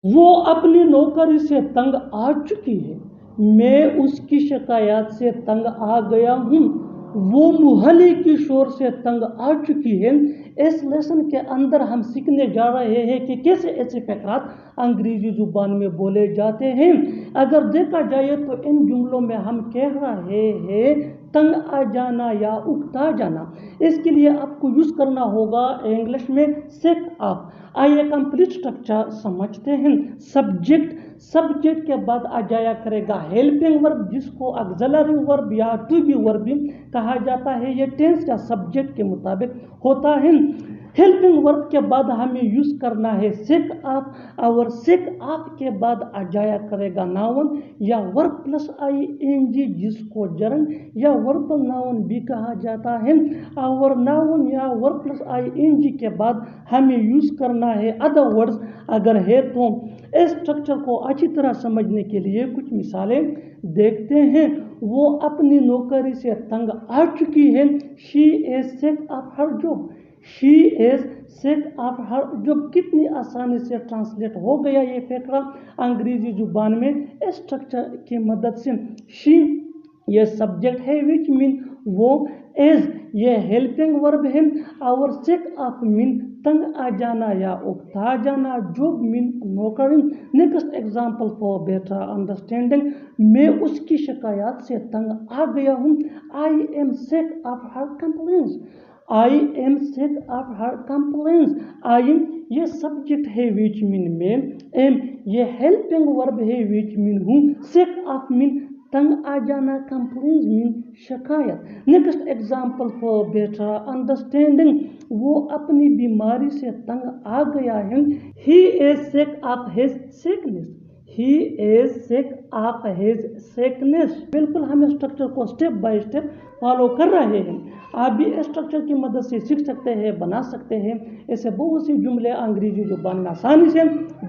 وہ اپنی نوکری سے تنگ آ چکی ہے، میں اس کی شکایات سے تنگ آ گیا ہوں، وہ محلے کی شور سے تنگ آ چکی ہے۔ اس لیسن کے اندر ہم سیکھنے جا رہے ہیں کہ کیسے ایسے فقرات انگریزی زبان میں بولے جاتے ہیں۔ اگر دیکھا جائے تو ان جملوں میں ہم کہہ رہے ہیں تنگ آ جانا یا اکتا جانا۔ اس کے لیے آپ کو یوز کرنا ہوگا انگلش میں سیک اپ۔ آئیے کمپلیٹ اسٹرکچر سمجھتے ہیں۔ سبجیکٹ کے بعد آ جایا کرے گا ہیلپنگ ورب، جس کو آگزیلری ورب یا ٹو بی ورب بھی کہا جاتا ہے۔ یہ ٹینس یا سبجیکٹ کے مطابق ہوتا ہے۔ ہیلپنگ ورب کے بعد ہمیں یوز کرنا ہے سیک اپ، اور سیک اپ کے بعد آ جایا کرے گا ناؤن یا verb plus I N G, جس کو جرنڈ یا وربل ناؤن بھی کہا جاتا ہے۔ اور ناؤن یا verb plus I N G کے بعد ہمیں یوز کرنا ہے ادر ورڈز اگر ہے تو۔ اس اسٹرکچر کو اچھی طرح سمجھنے کے لیے کچھ مثالیں دیکھتے ہیں۔ وہ اپنی نوکری سے تنگ آ چکی ہے، شی از سیک اپ ہر جاب۔ شی از سیک اپ ہر جاب کتنی آسانی سے ٹرانسلیٹ ہو گیا یہ فقرہ انگریزی زبان میں اس اسٹرکچر کی مدد سے۔ شی یہ سبجیکٹ ہے وچ مین وہ، از یہ ہیلپنگ ورب ہے، اور سیک اپ مین تنگ آ جانا یا اکتا جانا، جاب مین نوکری۔ Next example for better understanding, میں اس کی شکایات سے تنگ آ گیا ہوں، I am sick up her complaints. I am sick up her complaints. I یہ سبجیکٹ ہے وچ مین میں، ایم یہ ہیلپنگ ورب ہے وچ مین ہوں، سیک اپ مین تنگ آ جانا، کمپلینس مین شکایت۔ Next example for better understanding, وہ اپنی بیماری سے تنگ آ گیا ہے، he is seek up his sequence. He is seek up his sequence. بالکل ہم اسٹرکچر کو اسٹیپ بائی اسٹیپ فالو کر رہے ہیں۔ آپ بھی اسٹرکچر کی مدد سے سیکھ سکتے ہیں، بنا سکتے ہیں ایسے بہت سی جملے انگریزی زبان میں آسانی سے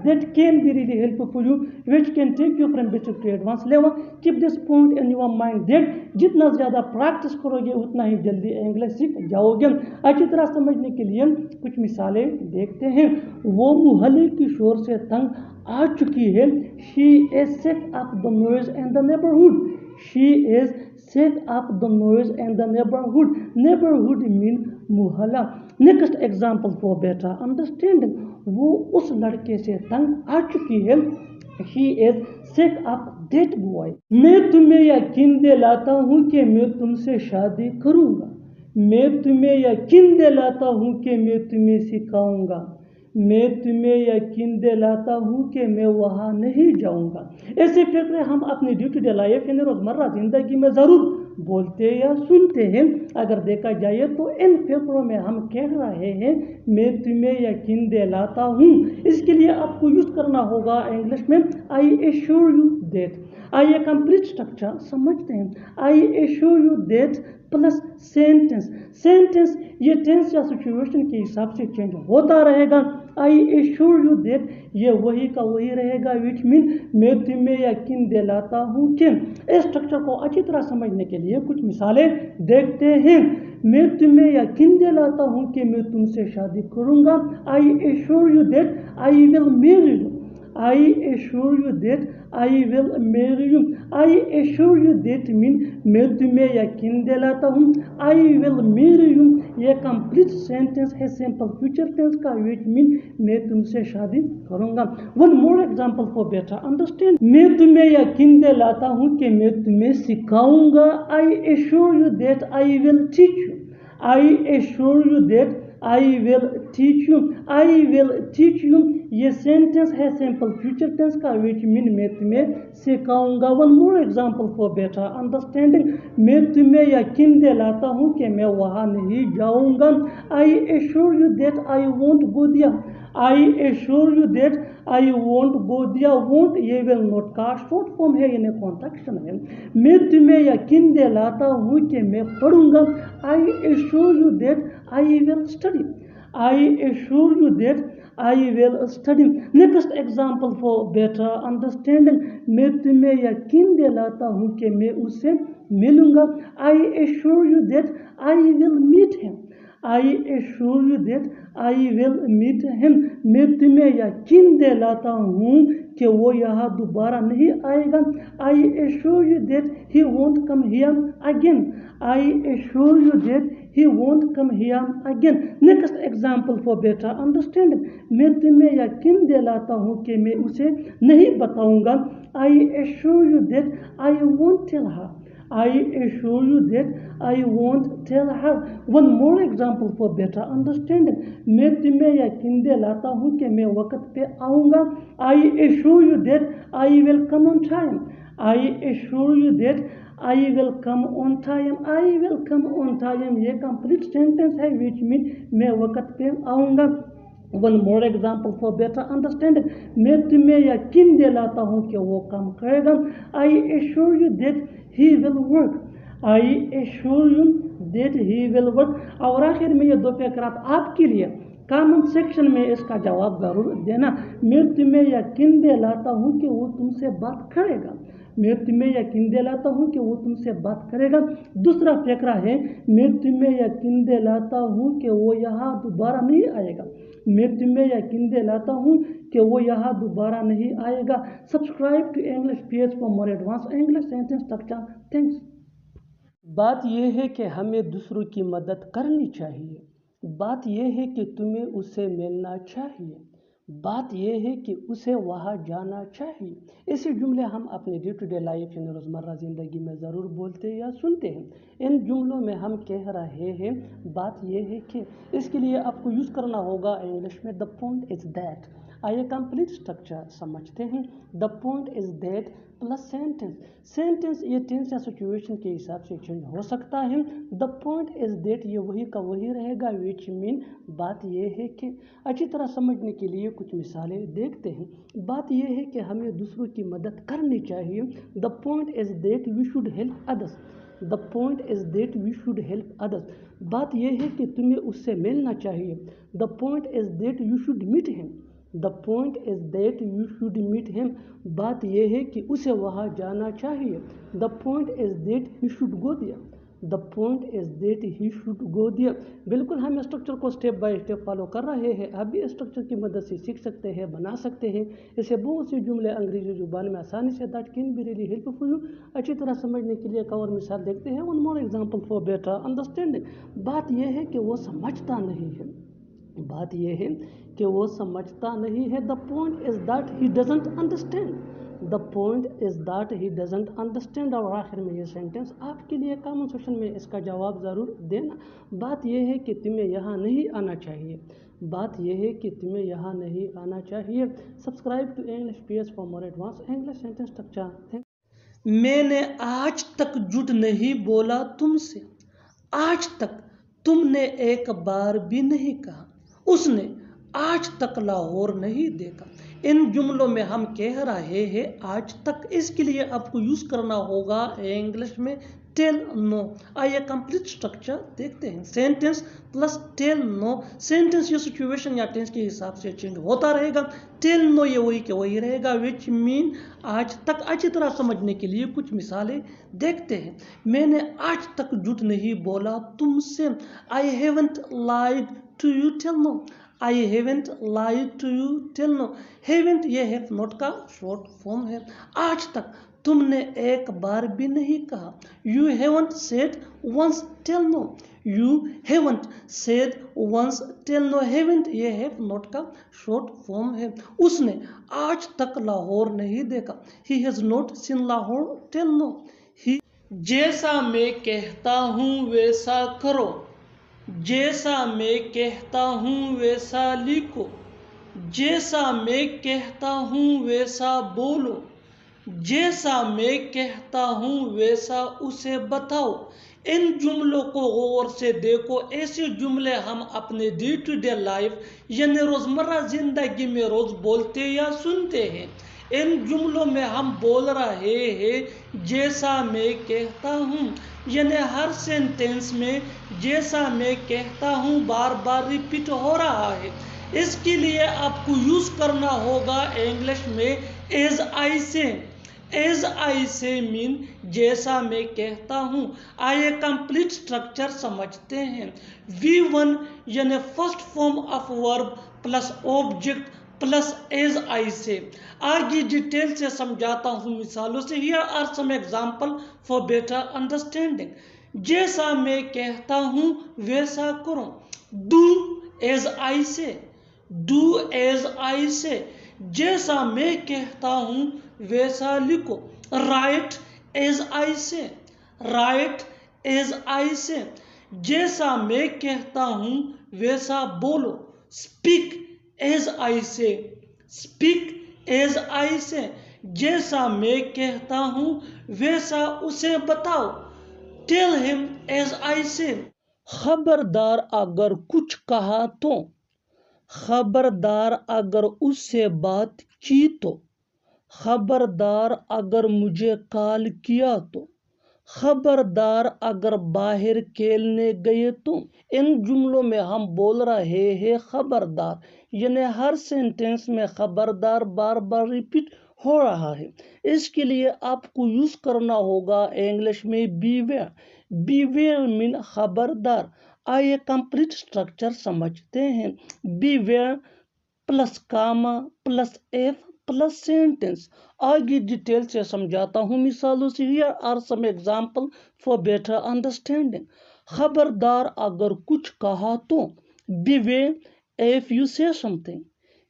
that can be really helpful for you, which can take you from basic to advanced level. Keep this point in your mind that جتنا زیادہ پریکٹس کرو گے اتنا ہی جلدی انگلش سیکھ جاؤ گے۔ اچھی طرح سمجھنے کے لیے کچھ مثالیں دیکھتے ہیں۔ وہ محلے کی شور سے تنگ آ چکی ہے، she is sick of the noise in the neighborhood۔ she is sick of the noise in the neighborhood۔ neighborhood mean محلہ۔ Next example for better understanding, وہ اس لڑکے سے تنگ آ چکی ہے، she is sick of that boy۔ میں تمہیں یقین دلاتا ہوں کہ میں تم سے شادی کروں گا۔ میں تمہیں یقین دلاتا ہوں کہ میں تمہیں سکھاؤں گا۔ میں تمہیں یقین دلاتا ہوں کہ میں وہاں نہیں جاؤں گا۔ ایسے فقرے ہم اپنی ڈے ٹو ڈے لائف یعنی روزمرہ زندگی میں ضرور بولتے یا سنتے ہیں۔ اگر دیکھا جائے تو ان فقروں میں ہم کہہ رہے ہیں میں تمہیں یقین دلاتا ہوں، اس کے لیے آپ کو یوز کرنا ہوگا انگلش میں آئی ایشور یو دیٹ۔ آئیے کمپلیٹ اسٹرکچر سمجھتے ہیں۔ I assure you that plus sentence. Sentence یہ ٹینس یا سچویشن کے حساب سے چینج ہوتا رہے گا۔ آئی ایشور یو دیٹ یہ وہی کا وہی رہے گا وچ مین میں تمہیں یقین دلاتا ہوں کہ۔ اس اسٹرکچر کو اچھی طرح سمجھنے کے لیے کچھ مثالیں دیکھتے ہیں۔ میں تمہیں یقین دلاتا ہوں کہ میں تم سے شادی کروں گا، I assure you that I will marry you. I assure you that I will marry you. I assure you that mean میں تمہیں یقین دلاتا ہوں، آئی ول میری یو یہ کمپلیٹ سینٹینس ہے سمپل فیوچر ٹینس کا وچ مین میں تم سے شادی کروں گا۔ One more example for better understand, میں تمہیں یقین دلاتا ہوں کہ میں تمہیں سکھاؤں گا، I assure you that I will teach you. I assure you that I will teach you. I will teach you یہ سینٹینس ہے سمپل فیوچر ٹینس کا وچ مین میں تمہیں سکھاؤں گا۔ One more example for better understanding, میں تمہیں یقین دلاتا ہوں کہ میں وہاں نہیں جاؤں گا، I assure you that I won't go there. I assure you that I won't go there. Won't یہ ول نوٹ کا شارٹ فارم ہے یعنی کانٹریکشن ہے۔ میں تمہیں یقین دلاتا ہوں کہ میں پڑھوں گا، I assure you that I will study. I assure you that I will study. Next example for better understanding, میں تمہیں یقین دلاتا ہوں کہ میں اس سے ملوں گا، I assure you that I will meet him. I assure you that I will meet him, मैं तुम्हें यकीन दिलाता हूँ कि वो यहाँ दोबारा नहीं आएगा। आई assure you that he won't come here again, I assure you that he won't come here again. Next example for better understanding, मैं तुम्हें यकीन दिलाता हूँ कि मैं उसे नहीं बताऊंगा। I assure you that I won't tell her, I assure you that I won't tell her. One more example for better understanding, मैं तुम्हें यकीन दिलाता हूँ कि मैं वक्त पे आऊँगा। I assure you that I will come on time, I assure you that I will come on time, I will come on time ये complete sentence है which mean मैं वक्त पे आऊँगा। One more example for better understanding, मैं तुम्हें यकीन दिलाता हूँ कि वो काम करेगा। I assure you that he will work, I assure you that he will work। और आखिर में ये दो फकरात आपके लिए कमेंट सेक्शन में इसका जवाब ज़रूर देना। मैं तुम्हें यकीन दिलाता हूँ कि वो तुमसे बात करेगा, मैं तुम्हें यकीन दिलाता हूँ कि वो तुमसे बात करेगा। दूसरा फकरा है, मैं तुम्हें यकीन दिलाता हूँ कि वो यहाँ दोबारा नहीं आएगा, मैं तुम्हें यकीन दिलाता हूँ कि वो यहाँ दोबारा नहीं आएगा। Subscribe to English page for more advance English sentence structure. Thanks. बात यह है कि हमें दूसरों की मदद करनी चाहिए, बात यह है कि तुम्हें उससे मिलना चाहिए, बात यह है कि उसे वहाँ जाना चाहिए। ऐसे जुमले हम अपने डे टू डे लाइफ यानी रोज़मर्रा ज़िंदगी में ज़रूर बोलते या सुनते हैं। इन जुमलों में हम कह रहे हैं बात यह है कि, इसके लिए आपको यूज़ करना होगा इंग्लिश में द पॉइंट इज़ दैट। आइए कंप्लीट स्ट्रक्चर समझते हैं। The point is that plus sentence, sentence ये टेंस या सिचुएशन के हिसाब से चेंज हो सकता है। द पॉइंट इज़ दैट ये वही का वही रहेगा विच मीन बात यह है कि। अच्छी तरह समझने के लिए कुछ मिसालें देखते हैं। बात यह है कि हमें दूसरों की मदद करनी चाहिए। The point is that we should help others, the point is that we should help others. बात यह है कि तुम्हें उससे मिलना चाहिए। The point is that you should meet him, the point is that you should meet him. बात यह है कि उसे वहाँ जाना चाहिए। The point is that he should go there, the point is that he should go there. बिल्कुल हम स्ट्रक्चर को स्टेप बाय स्टेप फॉलो कर रहे हैं। आप भी स्ट्रक्चर की मदद से सीख सकते हैं, बना सकते हैं। इसे बहुत से जुमले अंग्रेजी जुबान में आसानी से that can be really helpful you. अच्छी तरह समझने के लिए एक और मिसाल देखते हैं। One more example for better understanding. बात यह है कि वो समझता नहीं है, बात यह है कि वो समझता नहीं है। The point is that he doesn't understand, the point is that he doesn't understand. और आखिर में ये सेंटेंस आपके लिए कमेंट सेक्शन में इसका जवाब ज़रूर देना। बात यह है कि तुम्हें यहाँ नहीं आना चाहिए, बात यह है कि तुम्हें यहाँ नहीं आना चाहिए। Subscribe to English page for more advance English sentence structure. मैंने आज तक झूठ नहीं बोला तुमसे, आज तक तुमने एक बार भी नहीं कहा, उसने आज तक लाहौर नहीं देखा। इन जुमलों में हम कह रहे हैं आज तक, इसके लिए आपको यूज़ करना होगा इंग्लिश में टेल नो। आइए कंप्लीट स्ट्रक्चर देखते हैं। Sentence plus till now, sentence ये सिचुएशन या टेंस के हिसाब से चेंज होता रहेगा। टेल नो ये वही के वही रहेगा विच मीन आज तक। अच्छी तरह समझने के लिए कुछ मिसालें देखते हैं। मैंने आज तक झूठ नहीं बोला तुमसे, I haven't lied to you till now, I haven't lied to you till now. Haven't ये हैव नॉट का शॉर्ट फॉर्म है। आज तक तुमने एक बार भी नहीं कहा, you haven't said once till now, you haven't said once till now. Haven't ये हैव नॉट का शॉर्ट फॉर्म है। उसने आज तक लाहौर नहीं देखा, he has not seen Lahore till now. जैसा मैं कहता हूँ वैसा करो, जैसा मैं कहता हूँ वैसा लिखो, जैसा मैं कहता हूँ वैसा बोलो, जैसा मैं कहता हूँ वैसा उसे बताओ। इन जुमलों को गौर से देखो। ऐसे जुमले हम अपने डे टू डे लाइफ यानी रोज़मर्रा ज़िंदगी में रोज़ बोलते या सुनते हैं। इन जुमलों में हम बोल रहे हैं जैसा मैं कहता हूँ, यानी हर सेंटेंस में जैसा मैं कहता हूँ बार बार रिपीट हो रहा है। इसके लिए आपको यूज़ करना होगा इंग्लिश में एज आई से, ایز آئی سے مین جیسا میں کہتا ہوں. آئیے کمپلیٹ سٹرکچر سمجھتے ہیں. V1 یعنی first form of verb plus object plus as I say. آگے ڈیٹیل سے سمجھاتا ہوں مثالوں سے. Here are some example for better understanding. جیسا میں کہتا ہوں ویسا کرو. ڈو ایز آئی سے. ڈو ایز آئی سے. جیسا میں کہتا ہوں ویسا لکھو. رائٹ ایز آئی سے. رائٹ ایز آئی سے. جیسا میں کہتا ہوں ویسا بولو. اسپیک ایز آئی سے. اسپیک ایز آئی سے. جیسا میں کہتا ہوں ویسا اسے بتاؤ. ٹیل ہم ایز آئی سے. خبردار اگر کچھ کہا تو. خبردار اگر اس سے بات کی تو. خبردار اگر مجھے کال کیا تو. خبردار اگر باہر کھیلنے گئے تو. ان جملوں میں ہم بول رہے ہیں خبردار یعنی ہر سینٹینس میں خبردار بار بار ریپیٹ ہو رہا ہے. اس کے لیے آپ کو یوز کرنا ہوگا انگلش میں beware. Beware mean خبردار. آئیے کمپلیٹ سٹرکچر سمجھتے ہیں. Beware plus comma plus if plus sentence. آگے ڈیٹیل سے سمجھاتا ہوں مثالوں سے. Here are some example for better understanding. خبردار اگر کچھ کہا تو. Beware if you say something.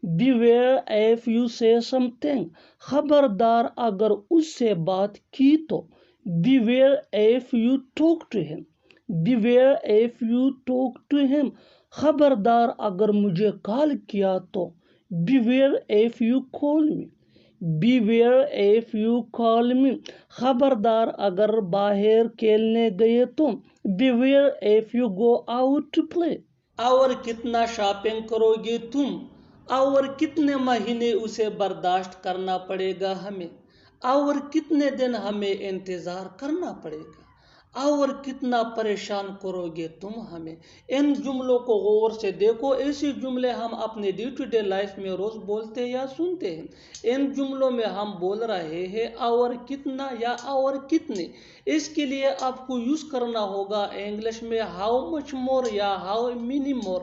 Beware if you say something. خبردار اگر اس سے بات کی تو. Beware if you talk to him. Beware if you talk to him. خبردار اگر مجھے کال کیا تو. Beware if you call me. Beware if you call me. خبردار اگر باہر کھیلنے گئے تو. Beware if you go out to play. اور کتنا شاپنگ کرو گے تم. اور کتنے مہینے اسے برداشت کرنا پڑے گا ہمیں. اور کتنے دن ہمیں انتظار کرنا پڑے گا. اور کتنا پریشان کرو گے تم ہمیں. ان جملوں کو غور سے دیکھو. ایسی جملے ہم اپنے ڈے ٹو ڈے لائف میں روز بولتے یا سنتے ہیں. ان جملوں میں ہم بول رہے ہیں اور کتنا یا اور کتنے. اس کے لیے آپ کو یوز کرنا ہوگا انگلش میں ہاؤ مچ مور یا how many more.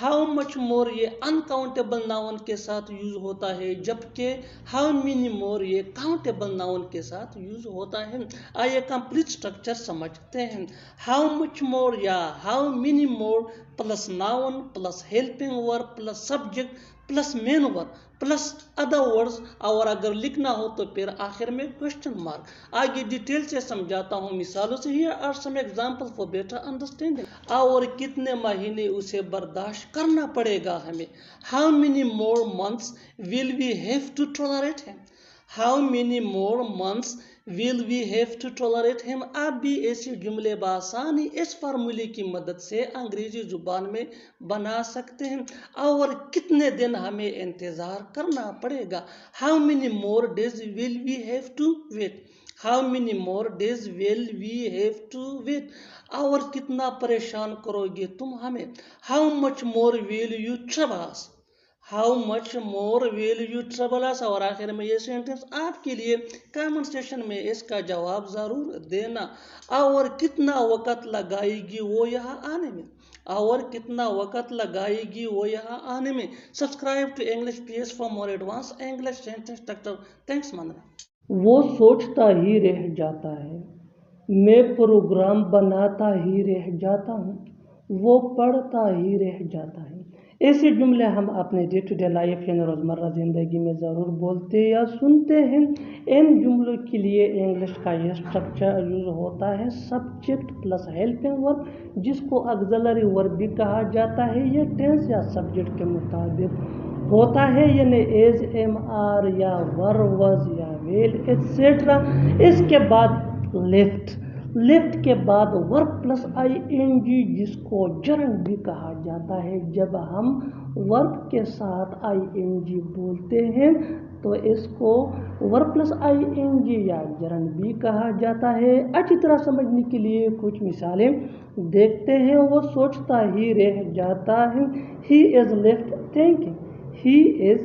How much more یہ انکاؤنٹیبل ناؤن کے ساتھ یوز ہوتا ہے جبکہ ہاؤ مینی مور یہ کاؤنٹیبل ناؤن کے ساتھ یوز ہوتا ہے. آئیے کمپلیٹ سٹرکچر سمجھتے ہیں. ہاؤ مچ مور یا how many more plus noun plus helping verb plus subject plus main verb plus other words. اور اگر لکھنا ہو تو پھر آخر میں کوشچن مارک. آگے ڈیٹیل سے سمجھاتا ہوں مثالوں سے. Here are some example for better understanding. اور کتنے مہینے اسے برداشت کرنا پڑے گا ہمیں. How many more months will we have to tolerate him. How many more months will we have to tolerate him. آپ بھی ایسے جملے بآسانی اس فارمولے کی مدد سے انگریزی زبان میں بنا سکتے ہیں. اور کتنے دن ہمیں انتظار کرنا پڑے گا. How many more days will we have to wait. How many more days will we have to wait. اور کتنا پریشان کرو گے تم ہمیں. How much more will you trouble us. How much more will you trouble us. اور آخر میں یہ سینٹنس آپ کے لیے کامنٹ سیکشن میں اس کا جواب ضرور دینا. اور کتنا وقت لگائے گی وہ یہاں آنے میں. اور کتنا وقت لگائے گی وہ یہاں آنے میں. Subscribe to English PS for more advance English sentence structure. Thanks مندرا. وہ سوچتا ہی رہ جاتا ہے. میں پروگرام بناتا ہی رہ جاتا ہوں. وہ پڑھتا ہی رہ جاتا ہے. ایسے جملے ہم اپنے ڈے ٹو ڈے لائف یعنی روزمرہ زندگی میں ضرور بولتے یا سنتے ہیں. ان جملوں کے لیے انگلش کا یہ اسٹرکچر یوز ہوتا ہے سبجیکٹ پلس ہیلپنگ ورب جس کو آگزیلری ورب بھی کہا جاتا ہے. یہ ٹینس یا سبجیکٹ کے مطابق ہوتا ہے یعنی ایز ایم آر یا ور وز یا ویل ایٹسیٹرا. اس کے بعد لیفٹ. لیفٹ کے بعد verb plus I N G جس کو جرن بھی کہا جاتا ہے. جب ہم ورب کے ساتھ آئی این جی بولتے ہیں تو اس کو verb plus I N G یا جرن بھی کہا جاتا ہے. اچھی طرح سمجھنے کے لیے کچھ مثالیں دیکھتے ہیں. وہ سوچتا ہی رہ جاتا ہے. He is left thinking. He is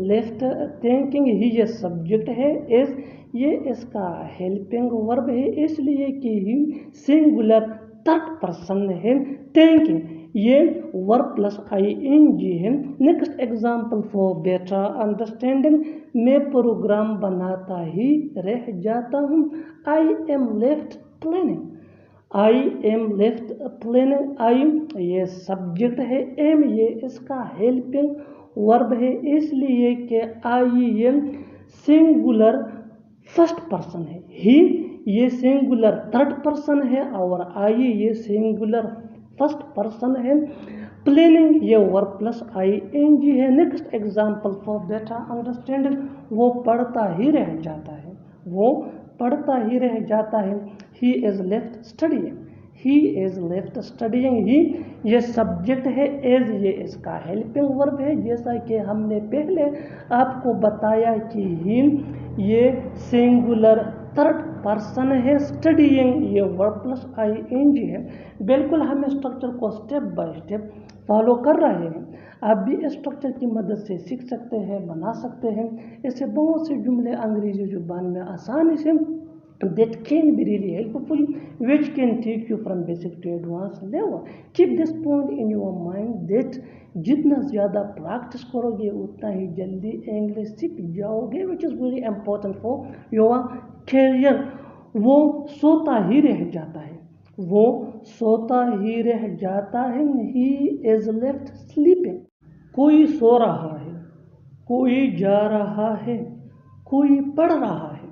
left thinking. He یہ سبجیکٹ ہے. از ये इसका हेल्पिंग वर्ब है इसलिए कि ही सिंगुलर थर्ड पर्सन है। थिंकिंग ये वर्ब प्लस ing है। Next example for better understanding, मैं प्रोग्राम बनाता ही रह जाता हूँ। I am left planning, I am left planning, I ये सब्जेक्ट है, एम ये इसका हेल्पिंग वर्ब है इसलिए कि आई ये सिंगुलर फर्स्ट पर्सन है, ही ये सिंगुलर थर्ड पर्सन है और आई ये सिंगुलर फर्स्ट पर्सन है। प्लानिंग ये वर्ब प्लस ing है। Next example for better understanding, वो पढ़ता ही रह जाता है, वो पढ़ता ही रह जाता है। He is left studying, he is left studying, he ये सब्जेक्ट है, एज ये इसका हेल्पिंग वर्ब है। जैसा कि हमने पहले आपको बताया कि ही ये सिंगुलर थर्ड पर्सन है, स्टडीइंग ये वर्ब प्लस ing है। बिल्कुल हम स्ट्रक्चर को स्टेप बाय स्टेप फॉलो कर रहे हैं, आप भी स्ट्रक्चर की मदद से सीख सकते हैं, बना सकते हैं। ऐसे बहुत से जुमले अंग्रेजी जुबान में आसानी से that can be really helpful, which can take you from basic to advanced level. Keep this point in your mind that जितना ज़्यादा प्रैक्टिस करोगे उतना ही जल्दी इंग्लिश सीख जाओगे, which is very important for your career। वो सोता ही रह जाता है, वो सोता ही रह जाता है। he is left sleeping, कोई सो रहा है, कोई जा रहा है, कोई पढ़ रहा है।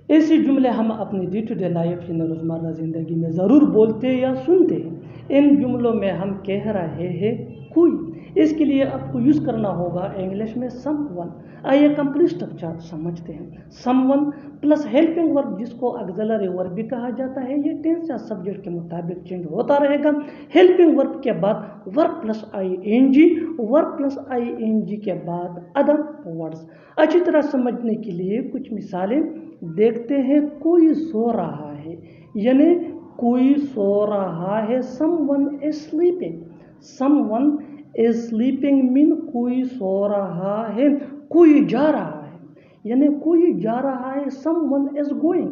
ऐसे जुमले हम अपनी डे टू डे लाइफ यानी रोज़मर्रा ज़िंदगी में ज़रूर बोलते या सुनते हैं। इन जुमलों में हम कह रहे हैं कोई, इसके लिए आपको यूज़ करना होगा इंग्लिश में समवन। आइए कंप्लीट स्ट्रक्चर समझते हैं। समवन प्लस हेल्पिंग वर्ब जिसको ऑक्सिलरी वर्ब भी कहा जाता है, ये टेंस या सब्जेक्ट के मुताबिक चेंज होता रहेगा। हेल्पिंग वर्ब के बाद verb plus ing, verb plus ing के बाद अदर वर्ड्स। अच्छी तरह समझने के लिए कुछ मिसालें देखते हैं। कोई सो रहा है यानी कोई सो रहा है, someone is sleeping, someone is sleeping mean कोई सो रहा है। कोई जा रहा है यानी कोई जा रहा है, someone is going,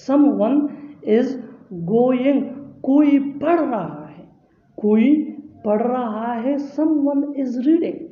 someone is going. कोई पढ़ रहा है, कोई पढ़ रहा है, someone is reading,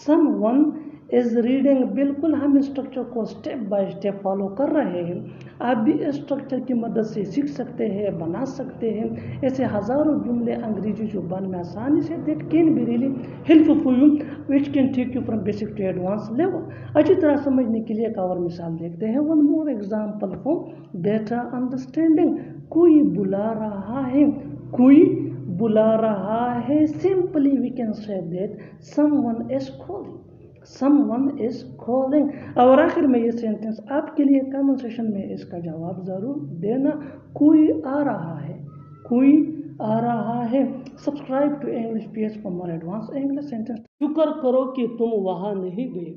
someone is reading. बिल्कुल हम स्ट्रक्चर को स्टेप बाय स्टेप फॉलो कर रहे हैं, आप भी स्ट्रक्चर की मदद से सीख सकते हैं, बना सकते हैं। ऐसे हज़ारों जुमले अंग्रेजी जुबान में आसानी से that can be really helpful for you, which can take you from basic to advance level. अच्छी तरह समझने के लिए एक और मिसाल देखते हैं। One more example for better understanding, कोई बुला रहा है, कोई बुला रहा है। Simply we can say that someone is calling, someone is calling। और आखिर में ये सेंटेंस आपके लिए कमेंट सेशन में इसका जवाब ज़रूर देना। कोई आ रहा है, कोई आ रहा है। Subscribe to English PH for more advance English sentence. शुक्र करो कि तुम वहाँ नहीं गए,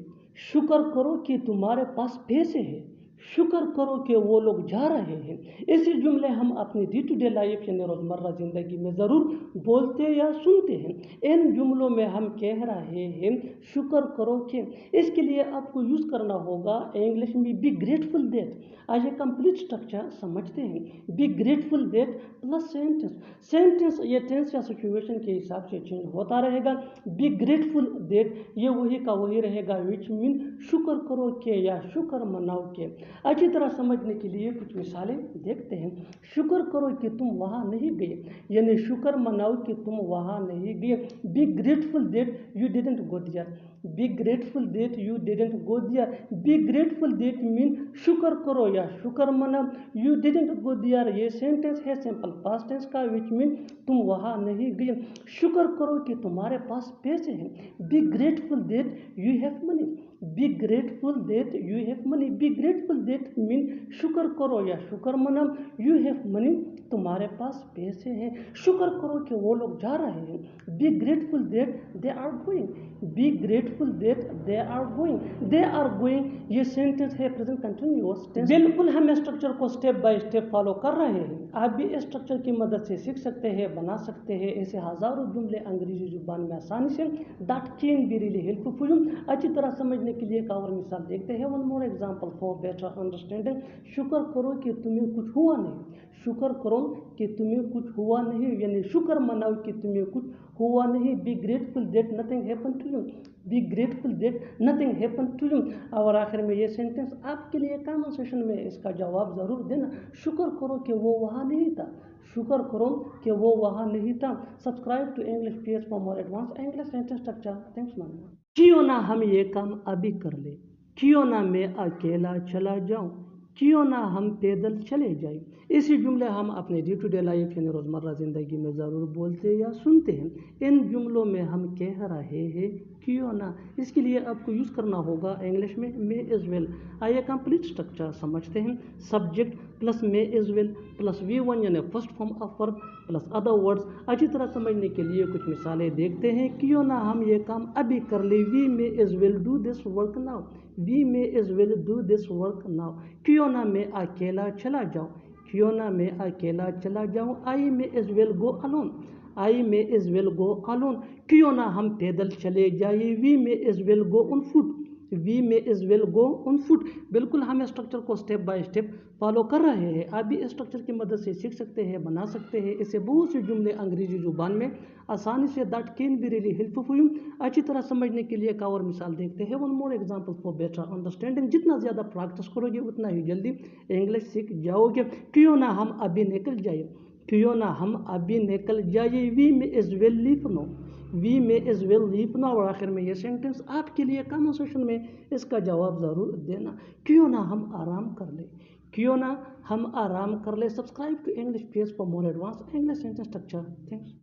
शुक्र करो कि तुम्हारे पास पैसे हैं, शुक्र करो कि वो लोग जा रहे हैं। ऐसे जुमले हम अपनी डे टू डे लाइफ यानी रोज़मर्रा ज़िंदगी में ज़रूर बोलते या सुनते हैं। इन जुमलों में हम कह रहे हैं शुक्र करो कि, इसके लिए आपको यूज़ करना होगा इंग्लिश में बी ग्रेटफुल दैट। आइए कंप्लीट स्ट्रक्चर समझते हैं। Be grateful that plus sentence, sentence ये टेंस या सिचुएशन के हिसाब से चेंज होता रहेगा। बी ग्रेटफुल दैट ये वही का वही रहेगा, विच मीन शुक्र करो के या शुक्र मनाओ के। अच्छी तरह समझने के लिए कुछ मिसालें देखते हैं। शुक्र करो कि तुम वहाँ नहीं गए यानी शुक्र मनाओ कि तुम वहाँ नहीं गए। Be grateful that you didn't go there, be grateful that you didn't go there. Be grateful that mean शुक्र करो या शुक्र मनाओ। यू डिडंट गो देयर ये सेंटेंस है सिंपल पास्ट टेंस का, विच मीन तुम वहाँ नहीं गए। शुक्र करो कि तुम्हारे पास पैसे हैं। Be grateful that you have money, B grateful that you have money. B grateful that mean शुक्र करो या शुक्र मनाओ। यू हैव मनी तुम्हारे पास पैसे हैं। शुक्र करो कि वो लोग जा रहे हैं। Be grateful that they are going, be grateful that they are going, ये सेंटेंस है प्रेजेंट कंटिन्यूअस टेंस। बिल्कुल हम स्ट्रक्चर को स्टेप बाय स्टेप फॉलो कर रहे हैं। आप भी इस स्ट्रक्चर की मदद से सीख सकते हैं, बना सकते हैं ऐसे हजारों जुमले अंग्रेजी जुबान में आसानी से। That can be really helpful for you. अच्छी तरह समझने के लिए एक और मिसाल देखते हैं। One more example for better understanding. शुक्र करो कि तुम्हें कुछ हुआ नहीं। शुक्र करो कि तुम्हें कुछ हुआ नहीं, यानी शुक्र मनाओ कि तुम्हें कुछ हुआ नहीं। Be grateful that nothing happen to you. Be grateful that nothing happen to you. और आखिर में ये सेंटेंस आपके लिए कमेंट सेक्शन में इसका जवाब ज़रूर देना। शुक्र करो कि वो वहाँ नहीं था। शुक्र करो कि वो वहाँ नहीं था। Subscribe to English page for more advance English sentence structure. Thanks ma'am. क्यों ना हम ये काम अभी कर ले, क्यों ना मैं अकेला चला जाऊं, क्यों ना हम पैदल चले जाएं। इसी जुमले हम अपने डे टू डे लाइफ यानी रोज़मर्रा ज़िंदगी में ज़रूर बोलते या सुनते हैं। इन जुमलों में हम कह रहे हैं क्यों ना, इसके लिए आपको यूज़ करना होगा इंग्लिश में मे इज़ वेल। आइए कंप्लीट स्ट्रक्चर समझते हैं। सब्जेक्ट प्लस मे इज़ वेल प्लस V1 यानी first form of verb plus other words. अच्छी तरह समझने के लिए कुछ मिसालें देखते हैं। क्यों ना हम ये काम अभी कर ले, we may as well do this work now. We may as well do this work now. क्यों ना मैं अकेला चला जाऊँ, क्यों ना मैं अकेला चला जाऊँ। I may as well go alone. I may as well go alone. क्यों ना हम पैदल चले जाइए, we may as well go on foot. We may as well go on foot. बिल्कुल हम स्ट्रक्चर को स्टेप बाय स्टेप फॉलो कर रहे हैं। आप भी इस स्ट्रक्चर की मदद से सीख सकते हैं, बना सकते हैं इससे बहुत से जुमले अंग्रेजी जुबान में आसानी से। That can be really helpful for you. अच्छी तरह समझने के लिए एक और मिसाल देखते हैं। One more example for better understanding. जितना ज़्यादा प्रैक्टिस करोगे उतना ही जल्दी इंग्लिश सीख जाओगे। क्यों ना हम अभी निकल जाए, क्यों ना हम अभी निकल जाइए। We may as well leave now. We may as well leave now. और आखिर में ये सेंटेंस आपके लिए कमेंट सेक्शन में इसका जवाब ज़रूर देना। क्यों ना हम आराम कर ले, क्यों ना हम आराम कर ले। Subscribe to English page for more advance English sentence structure. Thanks.